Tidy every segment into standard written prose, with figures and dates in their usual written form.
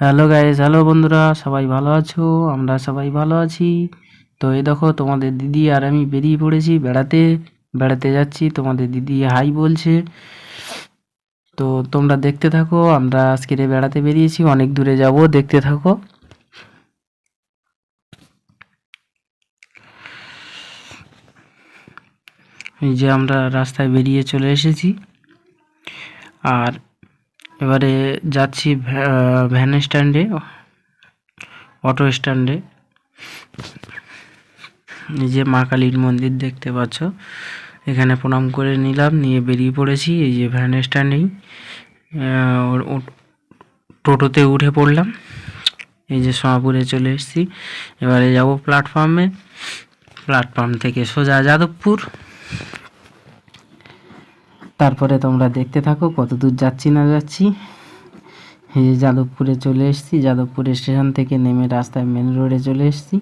Hello guys, hello বন্ধুরা, সবাই ভালো আছো? আমরা সবাই ভালো আছি। তো এই দেখো, তোমাদের দিদি আর আমি বেরিয়ে পড়েছি বেড়াতে। বেড়াতে যাচ্ছি, তোমাদের দিদি হাই বলছে। তো তোমরা দেখতে থাকো, আমরা আজকে বেড়াতে বেরিয়েছি, অনেক দূরে যাব, দেখতে থাকো। এই যে আমরা রাস্তায় বেরিয়ে চলে এসেছি, আর এবারে যাচ্ছি ভ্যান স্ট্যান্ডে, অটো স্ট্যান্ডে। এই যে মা কালীর মন্দির দেখতে পাচ্ছ, এখানে প্রণাম করে নিলাম, নিয়ে বেরিয়ে পড়েছি। এই যে ভ্যান স্ট্যান্ডেই টোটোতে উঠে পড়লাম। এই যে সোনাপুরে চলে এসেছি, এবারে যাব প্ল্যাটফর্মে। প্ল্যাটফর্ম থেকে সোজা যাদবপুর। তারপরে তোমরা দেখতে থাকো কত দূর যাচ্ছি না যাচ্ছি। এই যে যাদবপুরে চলে এসেছি, যাদবপুর স্টেশন থেকে নেমে রাস্তায় মেন রোডে চলে এসেছি।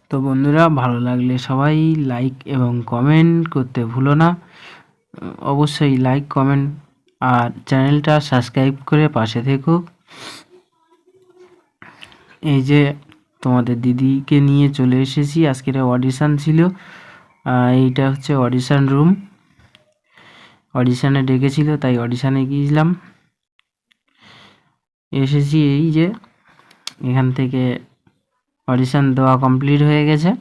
তো বন্ধুরা, ভালো লাগলে সবাই লাইক এবং কমেন্ট করতে ভুলো না। অবশ্যই লাইক, কমেন্ট আর চ্যানেলটা সাবস্ক্রাইব করে পাশে থেকো। এই যে তোমাদের দিদিকে নিয়ে চলে এসেছি, আজকের অডিশন ছিল। এইটা হচ্ছে অডিশন রুম, অডিশনে ডেকেছিল, তাই অডিশনে গিয়েছিলাম। এসেছি, এই যে এখান থেকে অডিশন দেওয়া কমপ্লিট হয়ে গেছে।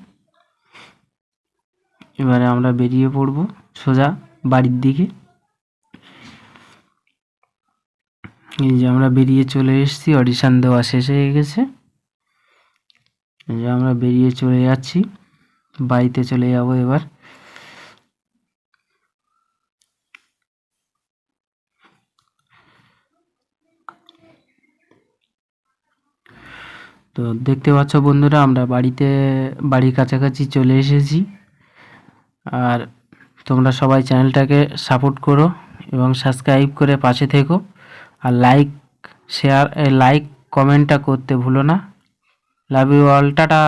এবারে আমরা বেরিয়ে পড়ব সোজা বাড়ির দিকে। এই যে আমরা বেরিয়ে চলে এসেছি, অডিশন দেওয়া শেষ হয়ে গেছে। এই যে আমরা বেরিয়ে চলে যাচ্ছি, বাড়িতে চলে যাব এবার। তো দেখতে পাচ্ছ বন্ধুরা, আমরা বাড়ির কাছাকাছি চলে এসেছি। আর তোমরা সবাই চ্যানেলটাকে সাপোর্ট করো এবং সাবস্ক্রাইব করে পাশে থেকো। আর লাইক কমেন্টটা করতে ভুলো না। Love you all, tata.